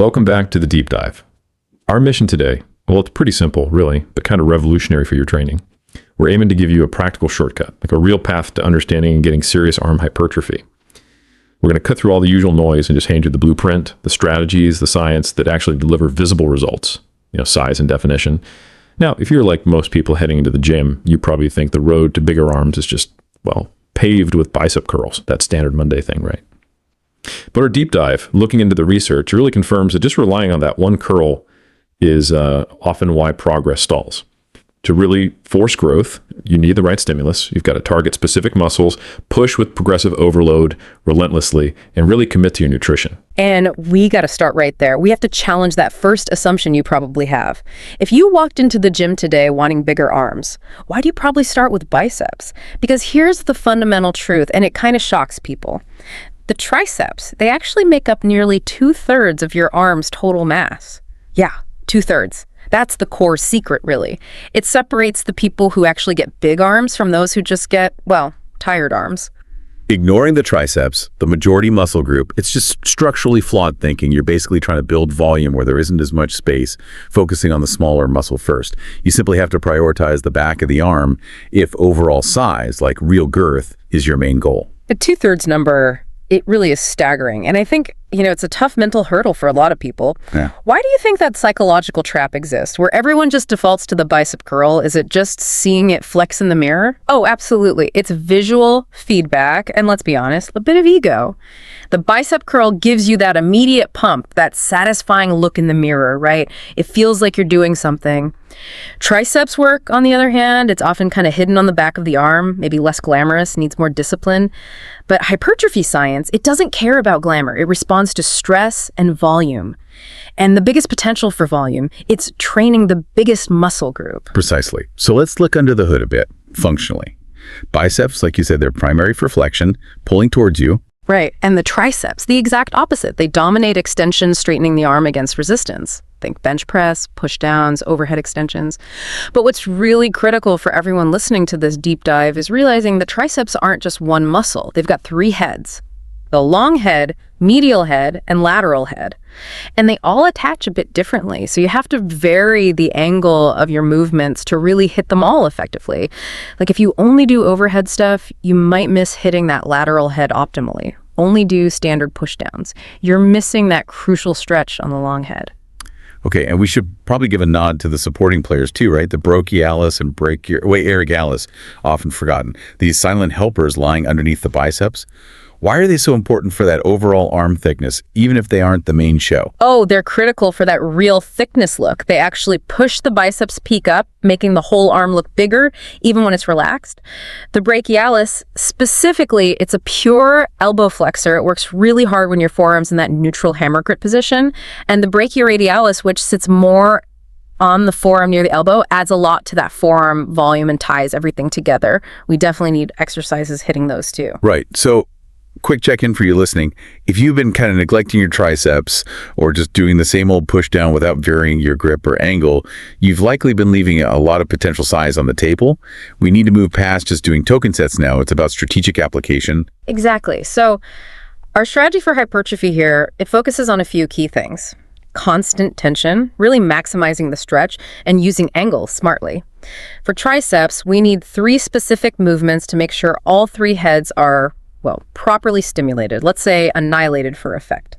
Welcome back to the deep dive. Our mission today, well, it's pretty simple, really, but kind of revolutionary for your training. We're aiming to give you a practical shortcut, like a real path to understanding and getting serious arm hypertrophy. We're going to cut through all the usual noise and just hand you the blueprint, the strategies, the science that actually deliver visible results, size and definition. Now, if you're like most people heading into the gym, you probably think the road to bigger arms is just, paved with bicep curls, that standard Monday thing, right? But our deep dive, looking into the research, really confirms that just relying on that one curl is often why progress stalls. To really force growth, you need the right stimulus. You've got to target specific muscles, push with progressive overload relentlessly, and really commit to your nutrition. And we got to start right there. We have to challenge that first assumption you probably have. If you walked into the gym today wanting bigger arms, why do you probably start with biceps? Because here's the fundamental truth, and it kind of shocks people. The triceps, they actually make up nearly 2/3 of your arm's total mass. Yeah, 2/3. That's the core secret, really. It separates the people who actually get big arms from those who just get, tired arms. Ignoring the triceps, the majority muscle group, it's just structurally flawed thinking. You're basically trying to build volume where there isn't as much space, focusing on the smaller muscle first. You simply have to prioritize the back of the arm if overall size, like real girth, is your main goal. The 2/3 number, it really is staggering. And I think, it's a tough mental hurdle for a lot of people. Yeah. Why do you think that psychological trap exists, where everyone just defaults to the bicep curl? Is it just seeing it flex in the mirror? Oh, absolutely. It's visual feedback, and let's be honest, a bit of ego. The bicep curl gives you that immediate pump, that satisfying look in the mirror, right? It feels like you're doing something. Triceps work, on the other hand, it's often kind of hidden on the back of the arm, maybe less glamorous, needs more discipline. But hypertrophy science, it doesn't care about glamour. It responds to stress and volume. And the biggest potential for volume, it's training the biggest muscle group. Precisely. So let's look under the hood a bit, functionally. Biceps, like you said, they're primary for flexion, pulling towards you. Right, and the triceps, the exact opposite. They dominate extension, straightening the arm against resistance. Think bench press, push downs, overhead extensions. But what's really critical for everyone listening to this deep dive is realizing the triceps aren't just one muscle. They've got 3 heads. The long head, medial head, and lateral head. And they all attach a bit differently. So you have to vary the angle of your movements to really hit them all effectively. Like if you only do overhead stuff, you might miss hitting that lateral head optimally. Only do standard pushdowns. You're missing that crucial stretch on the long head. Okay, and we should probably give a nod to the supporting players too, right? The brachialis and erigalis, often forgotten. These silent helpers lying underneath the biceps. Why are they so important for that overall arm thickness, even if they aren't the main show? Oh, they're critical for that real thickness look. They actually push the biceps peak up, making the whole arm look bigger, even when it's relaxed. The brachialis, specifically, it's a pure elbow flexor. It works really hard when your forearm's in that neutral hammer grip position. And the brachioradialis, which sits more on the forearm near the elbow, adds a lot to that forearm volume and ties everything together. We definitely need exercises hitting those too. Right. So quick check-in for you listening. If you've been kind of neglecting your triceps or just doing the same old push down without varying your grip or angle, you've likely been leaving a lot of potential size on the table. We need to move past just doing token sets now. It's about strategic application. Exactly. So our strategy for hypertrophy here, it focuses on a few key things. Constant tension, really maximizing the stretch, and using angle smartly. For triceps, we need 3 specific movements to make sure all 3 heads are properly stimulated, let's say annihilated for effect.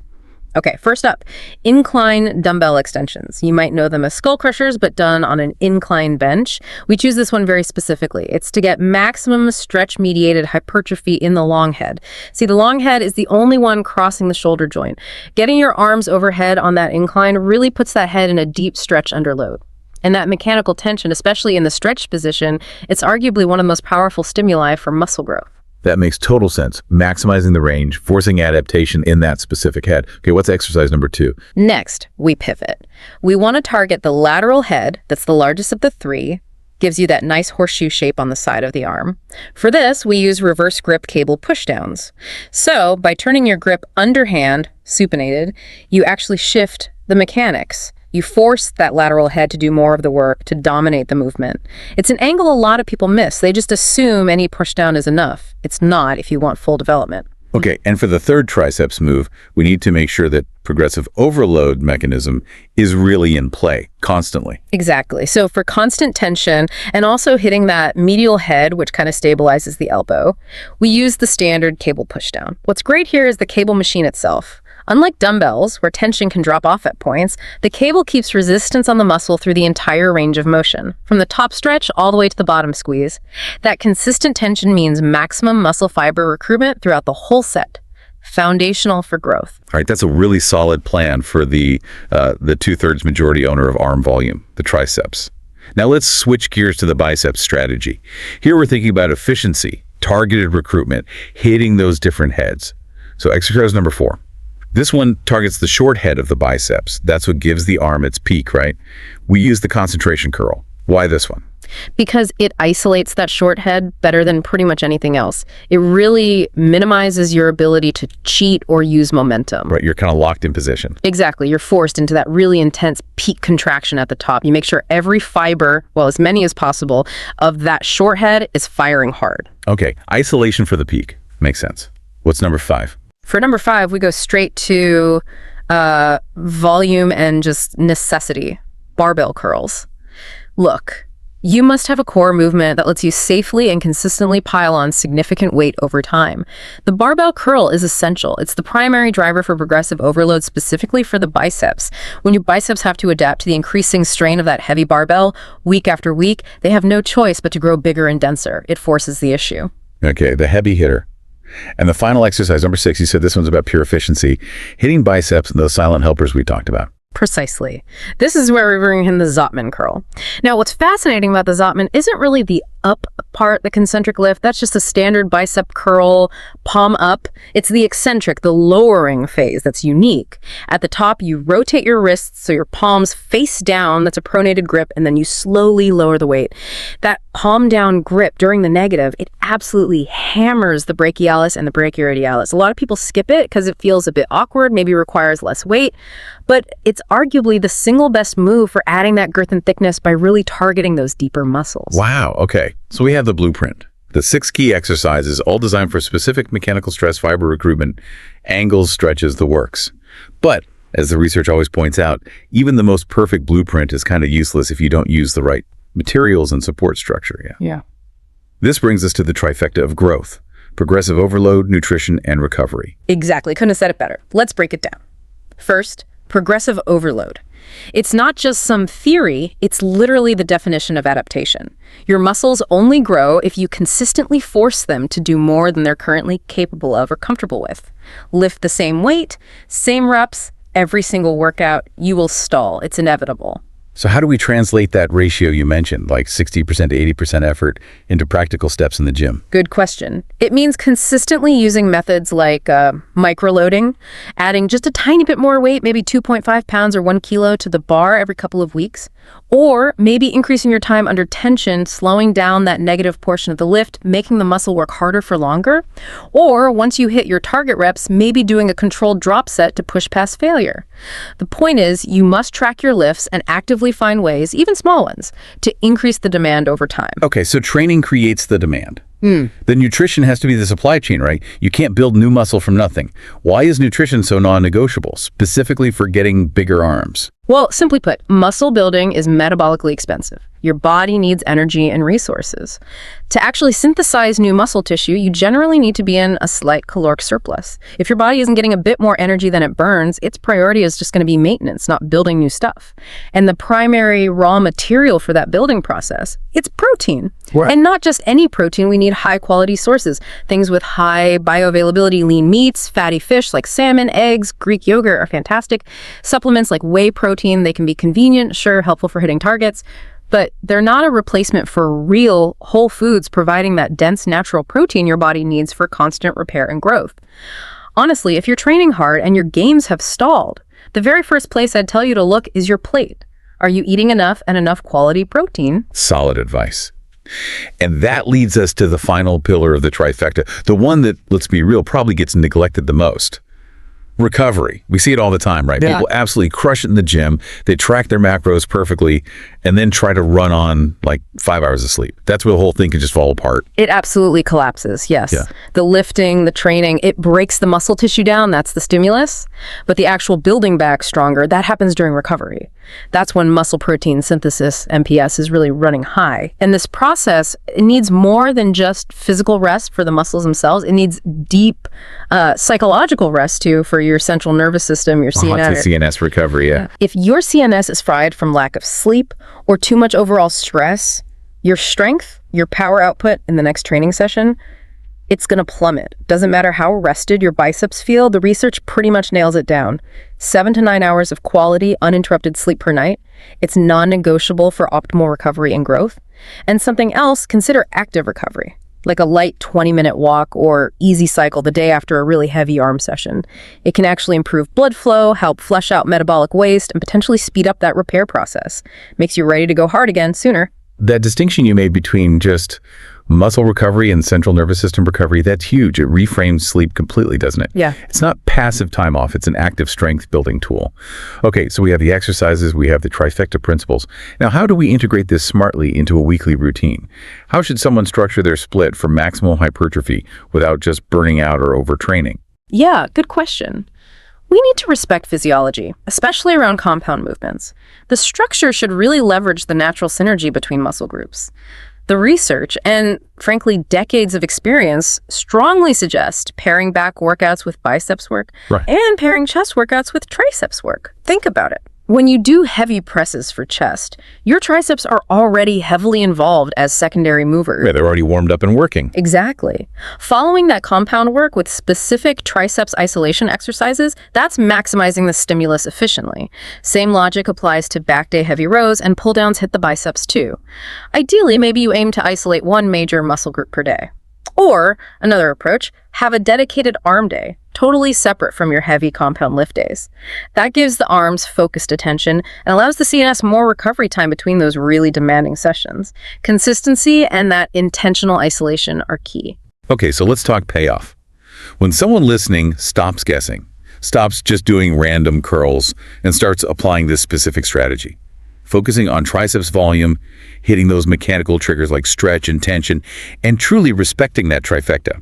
Okay, first up, incline dumbbell extensions. You might know them as skull crushers, but done on an incline bench. We choose this one very specifically. It's to get maximum stretch-mediated hypertrophy in the long head. See, the long head is the only one crossing the shoulder joint. Getting your arms overhead on that incline really puts that head in a deep stretch under load. And that mechanical tension, especially in the stretched position, it's arguably one of the most powerful stimuli for muscle growth. That makes total sense. Maximizing the range, forcing adaptation in that specific head. Okay, what's exercise number 2? Next, we pivot. We want to target the lateral head, that's the largest of the 3, gives you that nice horseshoe shape on the side of the arm. For this, we use reverse grip cable pushdowns. So, by turning your grip underhand, supinated, you actually shift the mechanics. You force that lateral head to do more of the work, to dominate the movement. It's an angle a lot of people miss. They just assume any pushdown is enough. It's not if you want full development. Okay, and for the third triceps move, we need to make sure that progressive overload mechanism is really in play constantly. Exactly. So for constant tension and also hitting that medial head, which kind of stabilizes the elbow, we use the standard cable pushdown. What's great here is the cable machine itself. Unlike dumbbells, where tension can drop off at points, the cable keeps resistance on the muscle through the entire range of motion, from the top stretch all the way to the bottom squeeze. That consistent tension means maximum muscle fiber recruitment throughout the whole set. Foundational for growth. All right, that's a really solid plan for the 2/3 majority owner of arm volume, the triceps. Now let's switch gears to the biceps strategy. Here we're thinking about efficiency, targeted recruitment, hitting those different heads. So exercise number 4. This one targets the short head of the biceps. That's what gives the arm its peak, right? We use the concentration curl. Why this one? Because it isolates that short head better than pretty much anything else. It really minimizes your ability to cheat or use momentum. Right, you're kind of locked in position. Exactly. You're forced into that really intense peak contraction at the top. You make sure every fiber, well, as many as possible, of that short head is firing hard. Okay, isolation for the peak. Makes sense. What's number 5? For number 5, we go straight to volume and just necessity, barbell curls. Look, you must have a core movement that lets you safely and consistently pile on significant weight over time. The barbell curl is essential. It's the primary driver for progressive overload, specifically for the biceps. When your biceps have to adapt to the increasing strain of that heavy barbell week after week, they have no choice but to grow bigger and denser. It forces the issue. Okay, the heavy hitter. And the final exercise, number 6, you said this one's about pure efficiency, hitting biceps and those silent helpers we talked about. Precisely. This is where we bring in the Zottman curl. Now, what's fascinating about the Zottman isn't really the up part, the concentric lift. That's just a standard bicep curl, palm up. It's the eccentric, the lowering phase that's unique. At the top, you rotate your wrists so your palms face down. That's a pronated grip, and then you slowly lower the weight. That palm down grip during the negative, it absolutely hammers the brachialis and the brachioradialis. A lot of people skip it because it feels a bit awkward, maybe requires less weight, but it's arguably the single best move for adding that girth and thickness by really targeting those deeper muscles. Wow, okay. So we have the blueprint. The 6 key exercises, all designed for specific mechanical stress fiber recruitment, angles, stretches, the works. But, as the research always points out, even the most perfect blueprint is kind of useless if you don't use the right materials and support structure. Yeah. This brings us to the trifecta of growth: progressive overload, nutrition, and recovery. Exactly. Couldn't have said it better. Let's break it down. First, progressive overload. It's not just some theory, it's literally the definition of adaptation. Your muscles only grow if you consistently force them to do more than they're currently capable of or comfortable with. Lift the same weight, same reps, every single workout, you will stall. It's inevitable. So how do we translate that ratio you mentioned, like 60% to 80% effort, into practical steps in the gym? Good question. It means consistently using methods like microloading, adding just a tiny bit more weight, maybe 2.5 pounds or 1 kilo to the bar every couple of weeks, or maybe increasing your time under tension, slowing down that negative portion of the lift, making the muscle work harder for longer, or once you hit your target reps, maybe doing a controlled drop set to push past failure. The point is, you must track your lifts and actively find ways, even small ones, to increase the demand over time. Okay, so training creates the demand. The nutrition has to be the supply chain, right? You can't build new muscle from nothing. Why is nutrition so non-negotiable, specifically for getting bigger arms? Well, simply put, muscle building is metabolically expensive. Your body needs energy and resources. To actually synthesize new muscle tissue, you generally need to be in a slight caloric surplus. If your body isn't getting a bit more energy than it burns, its priority is just going to be maintenance, not building new stuff. And the primary raw material for that building process, it's protein. Right. And not just any protein, we need high-quality sources. Things with high bioavailability lean meats, fatty fish like salmon, eggs, Greek yogurt are fantastic. Supplements like whey protein, they can be convenient, sure, helpful for hitting targets, but they're not a replacement for real whole foods providing that dense natural protein your body needs for constant repair and growth. Honestly, if you're training hard and your gains have stalled, the very first place I'd tell you to look is your plate. Are you eating enough and enough quality protein? Solid advice. And that leads us to the final pillar of the trifecta, the one that, let's be real, probably gets neglected the most. Recovery. We see it all the time, right? Yeah. People absolutely crush it in the gym. They track their macros perfectly, and then try to run on like 5 hours of sleep. That's where the whole thing can just fall apart. It absolutely collapses, yes. Yeah. The lifting, the training, it breaks the muscle tissue down, that's the stimulus. But the actual building back stronger, that happens during recovery. That's when muscle protein synthesis, MPS, is really running high. And this process, it needs more than just physical rest for the muscles themselves. It needs deep psychological rest too for your central nervous system, your CNS. CNS recovery, yeah. If your CNS is fried from lack of sleep or too much overall stress, your strength, your power output in the next training session, it's going to plummet. Doesn't matter how rested your biceps feel, the research pretty much nails it down. 7 to 9 hours of quality, uninterrupted sleep per night. It's non-negotiable for optimal recovery and growth. And something else, consider active recovery, like a light 20-minute walk or easy cycle the day after a really heavy arm session. It can actually improve blood flow, help flush out metabolic waste, and potentially speed up that repair process. Makes you ready to go hard again sooner. That distinction you made between just muscle recovery and central nervous system recovery, that's huge. It reframes sleep completely, doesn't it? Yeah. It's not passive time off. It's an active strength building tool. Okay, so we have the exercises, we have the trifecta principles. Now, how do we integrate this smartly into a weekly routine? How should someone structure their split for maximal hypertrophy without just burning out or overtraining? Yeah, good question. We need to respect physiology, especially around compound movements. The structure should really leverage the natural synergy between muscle groups. The research and, frankly, decades of experience strongly suggest pairing back workouts with biceps work and pairing chest workouts with triceps work. Think about it. When you do heavy presses for chest, your triceps are already heavily involved as secondary movers. Yeah, they're already warmed up and working. Exactly. Following that compound work with specific triceps isolation exercises, that's maximizing the stimulus efficiently. Same logic applies to back day heavy rows, and pull downs hit the biceps too. Ideally, maybe you aim to isolate one major muscle group per day. Or, another approach, have a dedicated arm day, totally separate from your heavy compound lift days. That gives the arms focused attention and allows the CNS more recovery time between those really demanding sessions. Consistency and that intentional isolation are key. Okay, so let's talk payoff. When someone listening stops guessing, stops just doing random curls, and starts applying this specific strategy, focusing on triceps volume, hitting those mechanical triggers like stretch and tension, and truly respecting that trifecta.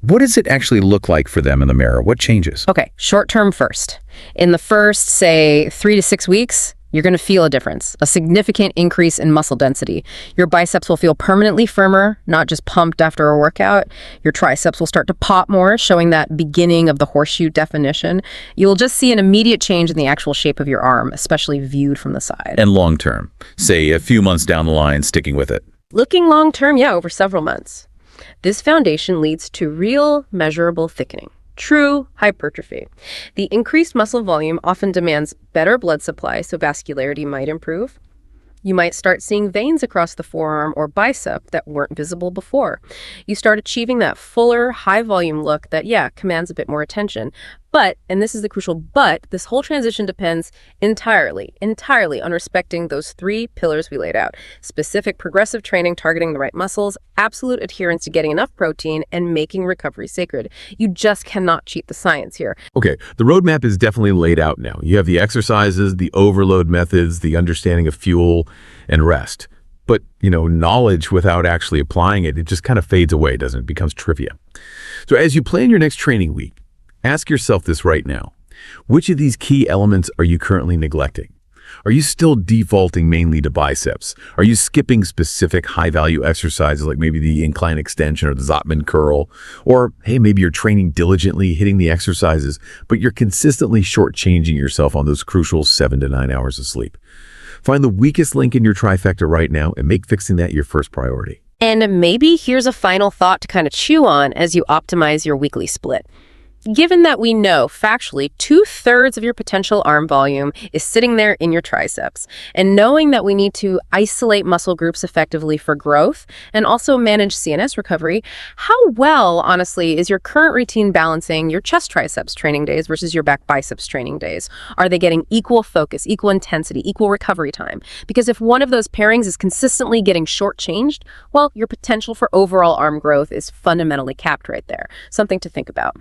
What does it actually look like for them in the mirror? What changes? Okay, short term first. In the first, say, 3 to 6 weeks, you're going to feel a difference, a significant increase in muscle density. Your biceps will feel permanently firmer, not just pumped after a workout. Your triceps will start to pop more, showing that beginning of the horseshoe definition. You'll just see an immediate change in the actual shape of your arm, especially viewed from the side. And long term, say a few months down the line, sticking with it. Looking long term, yeah, over several months. This foundation leads to real, measurable thickening. True hypertrophy. The increased muscle volume often demands better blood supply, so vascularity might improve. You might start seeing veins across the forearm or bicep that weren't visible before. You start achieving that fuller, high-volume look that, yeah, commands a bit more attention. But, and this is the crucial but, this whole transition depends entirely on respecting those 3 pillars we laid out. Specific progressive training targeting the right muscles, absolute adherence to getting enough protein, and making recovery sacred. You just cannot cheat the science here. Okay, the roadmap is definitely laid out now. You have the exercises, the overload methods, the understanding of fuel and rest. But, knowledge without actually applying it, it just kind of fades away, doesn't it? It becomes trivia. So as you plan your next training week, ask yourself this right now. Which of these key elements are you currently neglecting? Are you still defaulting mainly to biceps? Are you skipping specific high-value exercises like maybe the incline extension or the Zotman curl? Or, hey, maybe you're training diligently, hitting the exercises, but you're consistently shortchanging yourself on those crucial 7 to 9 hours of sleep. Find the weakest link in your trifecta right now and make fixing that your first priority. And maybe here's a final thought to kind of chew on as you optimize your weekly split. Given that we know factually 2/3 of your potential arm volume is sitting there in your triceps, and knowing that we need to isolate muscle groups effectively for growth and also manage CNS recovery, how well, honestly, is your current routine balancing your chest triceps training days versus your back biceps training days? Are they getting equal focus, equal intensity, equal recovery time? Because if one of those pairings is consistently getting shortchanged, well, your potential for overall arm growth is fundamentally capped right there. Something to think about.